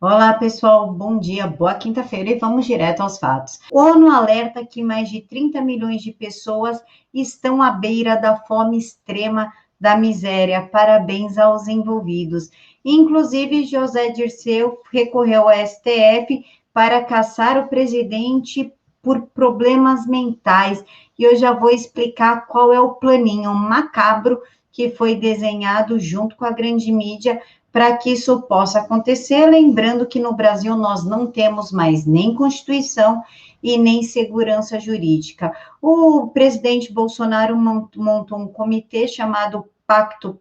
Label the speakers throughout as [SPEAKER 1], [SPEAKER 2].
[SPEAKER 1] Olá, pessoal, bom dia, boa quinta-feira e vamos direto aos fatos. ONU alerta que mais de 30 milhões de pessoas estão à beira da fome extrema, da miséria. Parabéns aos envolvidos. Inclusive, José Dirceu recorreu ao STF para caçar o presidente por problemas mentais. E eu já vou explicar qual é o planinho macabro que foi desenhado junto com a grande mídia para que isso possa acontecer, lembrando que no Brasil nós não temos mais nem Constituição e nem segurança jurídica. O presidente Bolsonaro montou um comitê chamado Pacto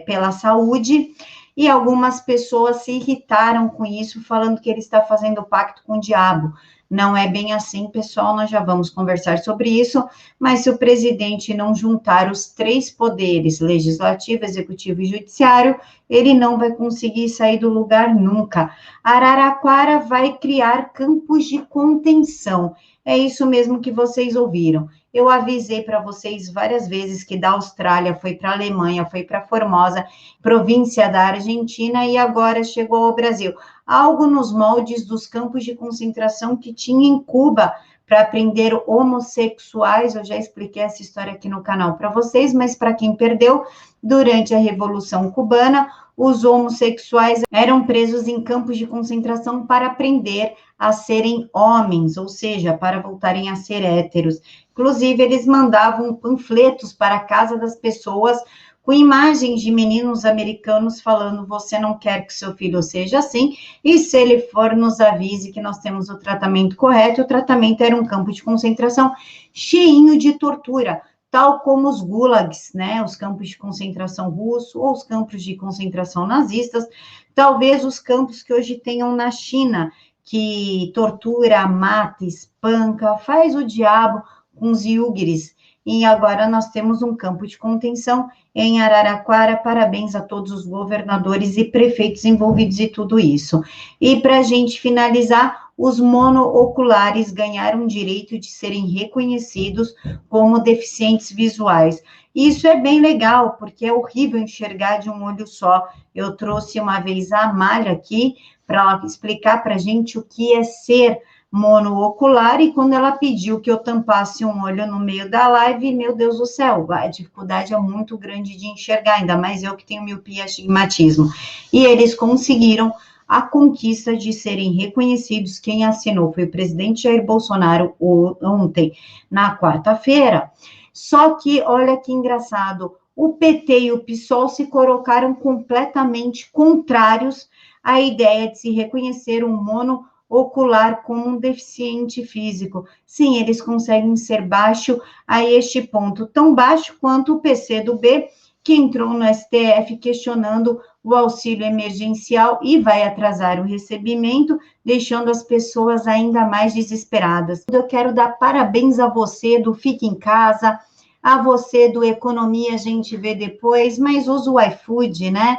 [SPEAKER 1] pela Saúde, e algumas pessoas se irritaram com isso, falando que ele está fazendo pacto com o diabo. Não é bem assim, pessoal, nós já vamos conversar sobre isso, mas se o presidente não juntar os três poderes, legislativo, executivo e judiciário, ele não vai conseguir sair do lugar nunca. Araraquara vai criar campos de contenção. É isso mesmo que vocês ouviram. Eu avisei para vocês várias vezes que da Austrália foi para a Alemanha, foi para Formosa, província da Argentina, e agora chegou ao Brasil. Algo nos moldes dos campos de concentração que tinha em Cuba para prender homossexuais. Eu já expliquei essa história aqui no canal para vocês, mas para quem perdeu, durante a Revolução Cubana, os homossexuais eram presos em campos de concentração para aprender a serem homens, ou seja, para voltarem a ser héteros. Inclusive, eles mandavam panfletos para a casa das pessoas com imagens de meninos americanos falando: você não quer que seu filho seja assim, e se ele for, nos avise que nós temos o tratamento correto. O tratamento era um campo de concentração cheinho de tortura, tal como os gulags, né, os campos de concentração russo ou os campos de concentração nazistas, talvez os campos que hoje tenham na China, que tortura, mata, espanca, faz o diabo com os iuguires. E agora nós temos um campo de contenção em Araraquara. Parabéns a todos os governadores e prefeitos envolvidos em tudo isso. E para a gente finalizar, os monooculares ganharam o direito de serem reconhecidos como deficientes visuais. Isso é bem legal, porque é horrível enxergar de um olho só. Eu trouxe uma vez a Amália aqui para ela explicar para a gente o que é ser monoocular, e quando ela pediu que eu tampasse um olho no meio da live, meu Deus do céu, a dificuldade é muito grande de enxergar, ainda mais eu que tenho miopia e astigmatismo. E eles conseguiram a conquista de serem reconhecidos. Quem assinou foi o presidente Jair Bolsonaro ontem, na quarta-feira. Só que, olha que engraçado, o PT e o PSOL se colocaram completamente contrários à ideia de se reconhecer um monoocular como um deficiente físico. Sim, eles conseguem ser baixo a este ponto, tão baixo quanto o PCdoB, que entrou no STF questionando o auxílio emergencial e vai atrasar o recebimento, deixando as pessoas ainda mais desesperadas. Eu quero dar parabéns a você do Fique em Casa, a você do Economia a gente vê depois, mas usa o iFood, né?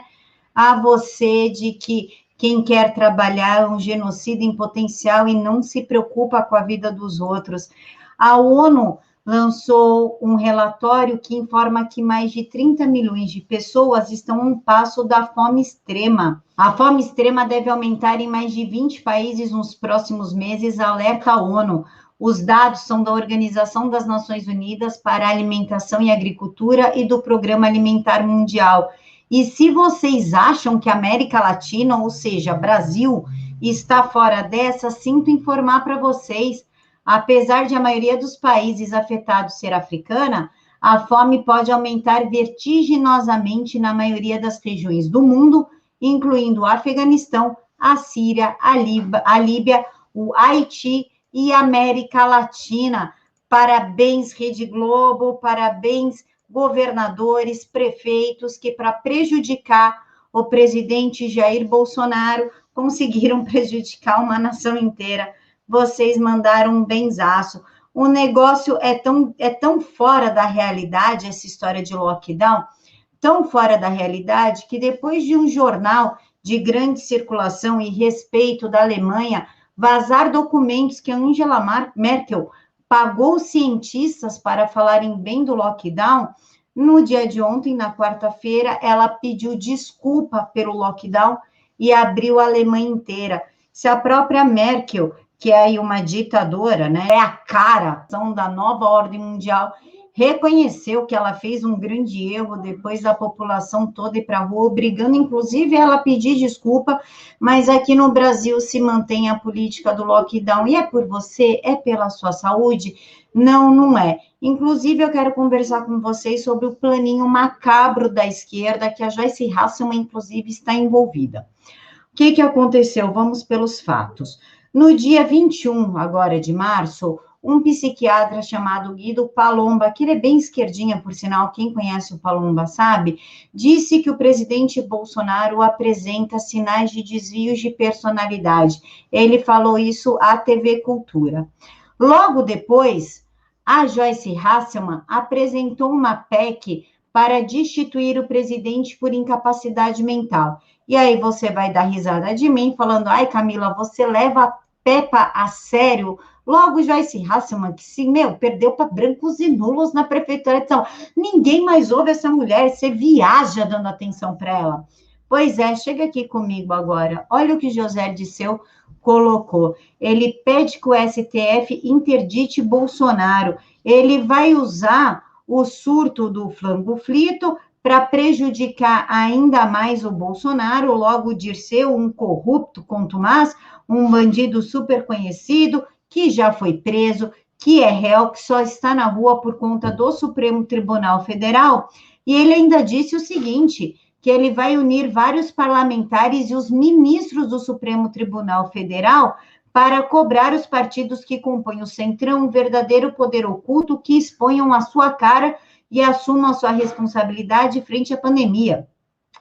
[SPEAKER 1] A você de que quem quer trabalhar é um genocida em potencial e não se preocupa com a vida dos outros. A ONU lançou um relatório que informa que mais de 30 milhões de pessoas estão a um passo da fome extrema. A fome extrema deve aumentar em mais de 20 países nos próximos meses, alerta a ONU. Os dados são da Organização das Nações Unidas para a Alimentação e Agricultura e do Programa Alimentar Mundial. E se vocês acham que a América Latina, ou seja, Brasil, está fora dessa, sinto informar para vocês, apesar de a maioria dos países afetados ser africana, a fome pode aumentar vertiginosamente na maioria das regiões do mundo, incluindo o Afeganistão, a Síria, a Líbia, o Haiti e a América Latina. Parabéns, Rede Globo, parabéns, governadores, prefeitos, que para prejudicar o presidente Jair Bolsonaro conseguiram prejudicar uma nação inteira. Vocês mandaram um benzaço. O negócio é tão fora da realidade, essa história de lockdown, tão fora da realidade, que depois de um jornal de grande circulação e respeito da Alemanha vazar documentos que a Angela Merkel pagou cientistas para falarem bem do lockdown, no dia de ontem, na quarta-feira, ela pediu desculpa pelo lockdown e abriu a Alemanha inteira. Se a própria Merkel, que é aí uma ditadora, né, é a cara da nova ordem mundial, reconheceu que ela fez um grande erro depois da população toda ir para a rua, obrigando inclusive ela a pedir desculpa, mas aqui no Brasil se mantém a política do lockdown, e é por você, é pela sua saúde? Não, não é. Inclusive, eu quero conversar com vocês sobre o planinho macabro da esquerda, que a Joyce Hasselman, inclusive, está envolvida. O que aconteceu? Vamos pelos fatos. No dia 21, agora de março, um psiquiatra chamado Guido Palomba, que ele é bem esquerdinha, por sinal, quem conhece o Palomba sabe, disse que o presidente Bolsonaro apresenta sinais de desvios de personalidade. Ele falou isso à TV Cultura. Logo depois, a Joyce Hasselman apresentou uma PEC para destituir o presidente por incapacidade mental. E aí você vai dar risada de mim, falando, ai, Camila, você leva a Peppa a sério? Logo, Joyce Hasselman, que sim, perdeu para brancos e nulos na prefeitura. Então, ninguém mais ouve essa mulher, você viaja dando atenção para ela. Pois é, chega aqui comigo agora. Olha o que José Dirceu colocou. Ele pede que o STF interdite Bolsonaro. Ele vai usar o surto do flango flito para prejudicar ainda mais o Bolsonaro, logo Dirceu, um corrupto contumaz, um bandido super conhecido, que já foi preso, que é réu, que só está na rua por conta do Supremo Tribunal Federal, e ele ainda disse o seguinte, que ele vai unir vários parlamentares e os ministros do Supremo Tribunal Federal para cobrar os partidos que compõem o Centrão um verdadeiro poder oculto que exponham a sua cara e assumam a sua responsabilidade frente à pandemia.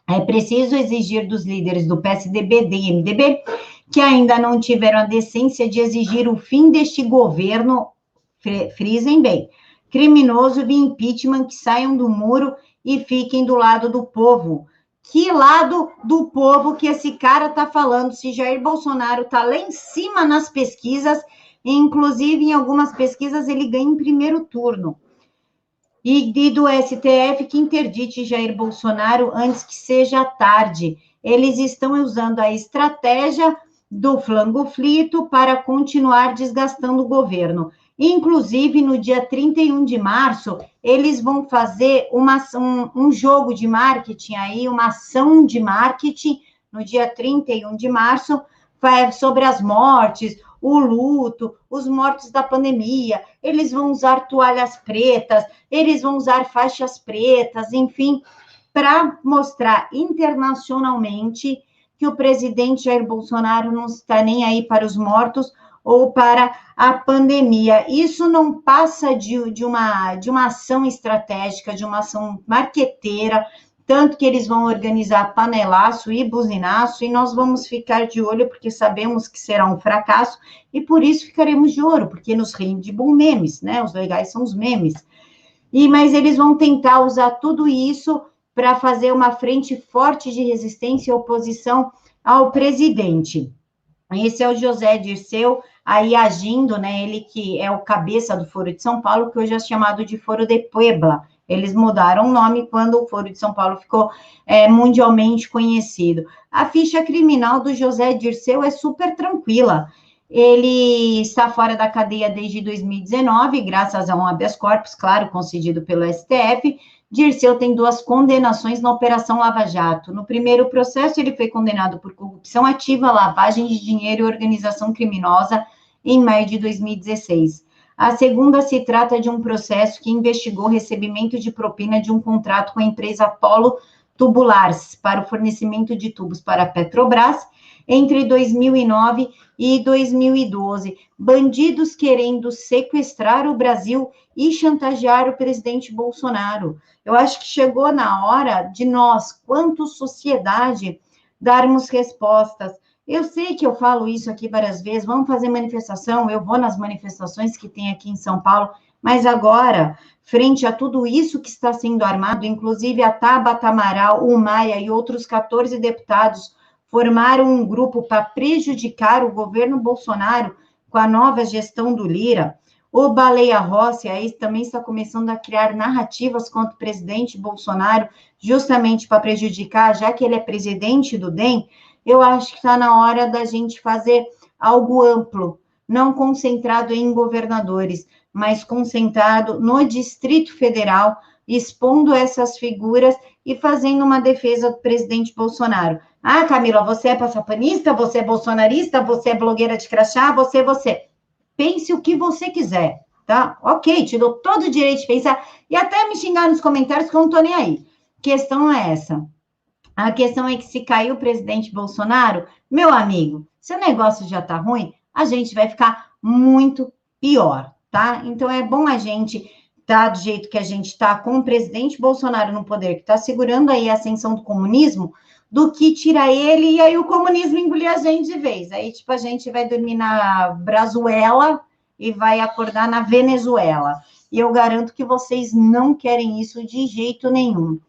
[SPEAKER 1] É preciso exigir dos líderes do PSDB, e MDB, que ainda não tiveram a decência de exigir o fim deste governo, frisem bem, criminoso de impeachment, que saiam do muro e fiquem do lado do povo. Que lado do povo que esse cara está falando? Se Jair Bolsonaro está lá em cima nas pesquisas, inclusive em algumas pesquisas ele ganha em primeiro turno. E do STF que interdite Jair Bolsonaro antes que seja tarde. Eles estão usando a estratégia do flango flito para continuar desgastando o governo. Inclusive, no dia 31 de março, eles vão fazer um jogo de marketing aí, uma ação de marketing, no dia 31 de março, sobre as mortes, o luto, os mortos da pandemia. Eles vão usar toalhas pretas, eles vão usar faixas pretas, enfim, para mostrar internacionalmente que o presidente Jair Bolsonaro não está nem aí para os mortos ou para a pandemia. Isso não passa de uma ação estratégica, de uma ação marqueteira, tanto que eles vão organizar panelaço e buzinaço, e nós vamos ficar de olho, porque sabemos que será um fracasso, e por isso ficaremos de olho, porque nos rende bom memes, né? Os legais são os memes. Mas eles vão tentar usar tudo isso para fazer uma frente forte de resistência e oposição ao presidente. Esse é o José Dirceu, aí agindo, né? Ele que é o cabeça do Foro de São Paulo, que hoje é chamado de Foro de Puebla. Eles mudaram o nome quando o Foro de São Paulo ficou mundialmente conhecido. A ficha criminal do José Dirceu é super tranquila. Ele está fora da cadeia desde 2019, graças a um habeas corpus, claro, concedido pelo STF. Dirceu tem 2 condenações na Operação Lava Jato. No primeiro processo, ele foi condenado por corrupção ativa, lavagem de dinheiro e organização criminosa em maio de 2016. A segunda se trata de um processo que investigou o recebimento de propina de um contrato com a empresa Polo Tubulares para o fornecimento de tubos para a Petrobras entre 2009 e 2012. Bandidos querendo sequestrar o Brasil e chantagear o presidente Bolsonaro. Eu acho que chegou na hora de nós, quanto sociedade, darmos respostas. Eu sei que eu falo isso aqui várias vezes, vamos fazer manifestação, eu vou nas manifestações que tem aqui em São Paulo, mas agora, frente a tudo isso que está sendo armado, inclusive a Tabata Amaral, o Maia e outros 14 deputados formaram um grupo para prejudicar o governo Bolsonaro com a nova gestão do Lira. O Baleia Rossi aí também está começando a criar narrativas contra o presidente Bolsonaro, justamente para prejudicar, já que ele é presidente do DEM. eu acho que está na hora da gente fazer algo amplo, não concentrado em governadores, mas concentrado no Distrito Federal, expondo essas figuras e fazendo uma defesa do presidente Bolsonaro. Ah, Camila, você é passapanista, você é bolsonarista, você é blogueira de crachá, você. Pense o que você quiser, tá? Ok, te dou todo o direito de pensar e até me xingar nos comentários que eu não tô nem aí. Questão é essa. A questão é que se cair o presidente Bolsonaro, meu amigo, se o negócio já tá ruim, a gente vai ficar muito pior, tá? Então é bom a gente tá do jeito que a gente tá com o presidente Bolsonaro no poder, que tá segurando aí a ascensão do comunismo, do que tirar ele e aí o comunismo engolir a gente de vez. Aí, tipo, a gente vai dormir na Brazuela e vai acordar na Venezuela. E eu garanto que vocês não querem isso de jeito nenhum.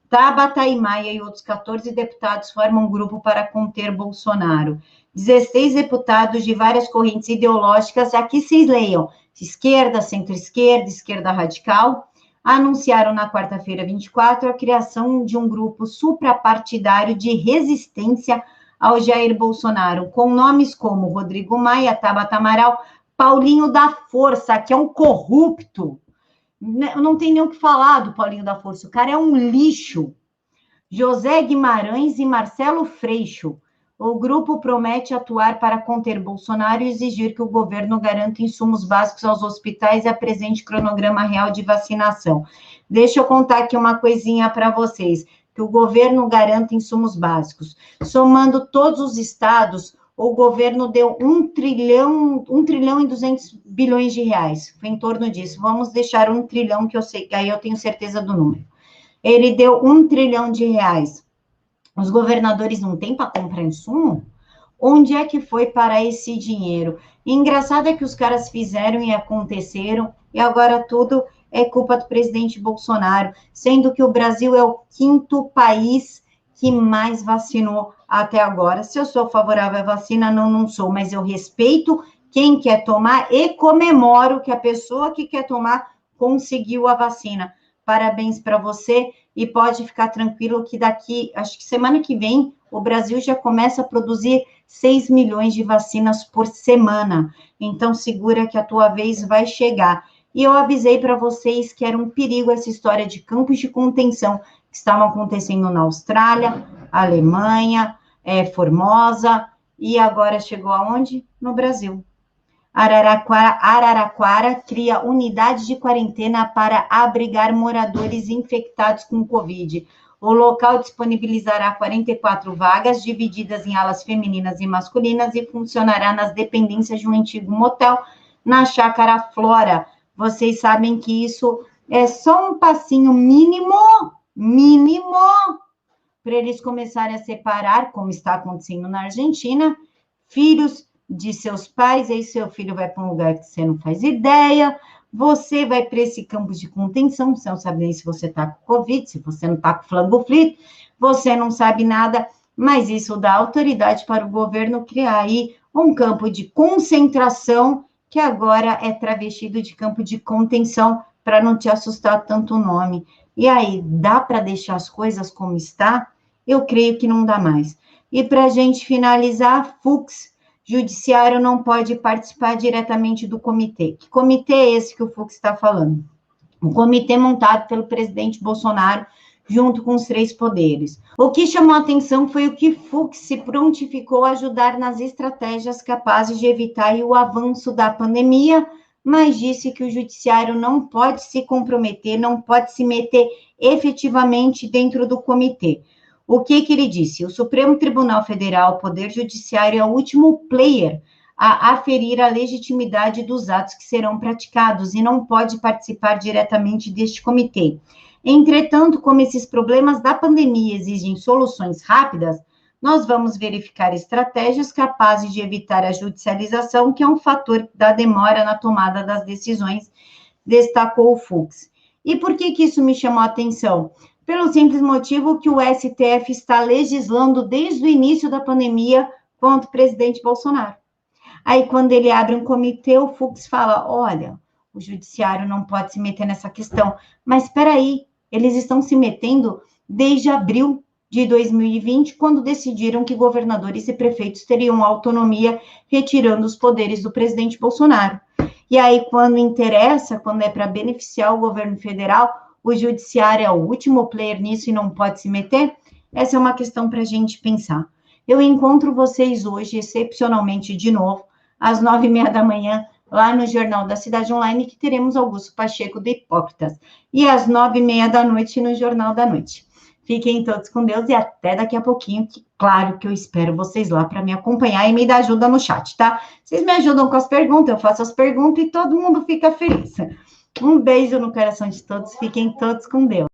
[SPEAKER 1] Tabata e Maia e outros 14 deputados formam um grupo para conter Bolsonaro. 16 deputados de várias correntes ideológicas, aqui vocês leiam, esquerda, centro-esquerda, esquerda radical, anunciaram na quarta-feira 24 a criação de um grupo suprapartidário de resistência ao Jair Bolsonaro, com nomes como Rodrigo Maia, Tabata Amaral, Paulinho da Força, que é um corrupto. Não tem nem o que falar do Paulinho da Força, o cara é um lixo. José Guimarães e Marcelo Freixo. O grupo promete atuar para conter Bolsonaro e exigir que o governo garanta insumos básicos aos hospitais e apresente cronograma real de vacinação. Deixa eu contar aqui uma coisinha para vocês, que o governo garanta insumos básicos. Somando todos os estados, o governo deu 1 trilhão e 200 bilhões de reais. Foi em torno disso. Vamos deixar 1 trilhão, que eu sei, aí eu tenho certeza do número. Ele deu 1 trilhão de reais. Os governadores não têm para comprar insumo? Onde é que foi para esse dinheiro? E engraçado é que os caras fizeram e aconteceram, e agora tudo é culpa do presidente Bolsonaro, sendo que o Brasil é o 5º país que mais vacinou até agora. Se eu sou favorável à vacina, não sou, mas eu respeito quem quer tomar e comemoro que a pessoa que quer tomar conseguiu a vacina. Parabéns para você e pode ficar tranquilo que daqui, acho que semana que vem, o Brasil já começa a produzir 6 milhões de vacinas por semana. Então, segura que a tua vez vai chegar. E eu avisei para vocês que era um perigo essa história de campos de contenção que estavam acontecendo na Austrália, Alemanha, Formosa, e agora chegou aonde? No Brasil. Araraquara cria unidade de quarentena para abrigar moradores infectados com Covid. O local disponibilizará 44 vagas, divididas em alas femininas e masculinas, e funcionará nas dependências de um antigo motel na Chácara Flora. Vocês sabem que isso é só um passinho mínimo, para eles começarem a separar, como está acontecendo na Argentina, filhos de seus pais, aí seu filho vai para um lugar que você não faz ideia, você vai para esse campo de contenção, você não sabe nem se você está com Covid, se você não está com flango frito, você não sabe nada, mas isso dá autoridade para o governo criar aí um campo de concentração que agora é travestido de campo de contenção para não te assustar tanto o nome. E aí, dá para deixar as coisas como está? Eu creio que não dá mais. E para a gente finalizar, Fux, Judiciário não pode participar diretamente do comitê. Que comitê é esse que o Fux está falando? Um comitê montado pelo presidente Bolsonaro, junto com os 3 poderes. O que chamou a atenção foi o que Fux se prontificou a ajudar nas estratégias capazes de evitar o avanço da pandemia, mas disse que o judiciário não pode se comprometer, não pode se meter efetivamente dentro do comitê. O que ele disse? O Supremo Tribunal Federal, o Poder Judiciário, é o último player a aferir a legitimidade dos atos que serão praticados e não pode participar diretamente deste comitê. Entretanto, como esses problemas da pandemia exigem soluções rápidas, nós vamos verificar estratégias capazes de evitar a judicialização, que é um fator da demora na tomada das decisões, destacou o Fux. E por que isso me chamou a atenção? Pelo simples motivo que o STF está legislando desde o início da pandemia contra o presidente Bolsonaro. Aí, quando ele abre um comitê, o Fux fala, olha, o judiciário não pode se meter nessa questão. Mas espera aí, eles estão se metendo desde abril de 2020, quando decidiram que governadores e prefeitos teriam autonomia, retirando os poderes do presidente Bolsonaro. E aí, quando interessa, quando é para beneficiar o governo federal, o judiciário é o último player nisso e não pode se meter? Essa é uma questão para a gente pensar. Eu encontro vocês hoje, excepcionalmente, de novo, às 9h30 da manhã, lá no Jornal da Cidade Online, que teremos Augusto Pacheco do Hipócritas. E às 9h30 da noite, no Jornal da Noite. Fiquem todos com Deus e até daqui a pouquinho, que claro que eu espero vocês lá para me acompanhar e me dar ajuda no chat, tá? Vocês me ajudam com as perguntas, eu faço as perguntas e todo mundo fica feliz. Um beijo no coração de todos, fiquem todos com Deus.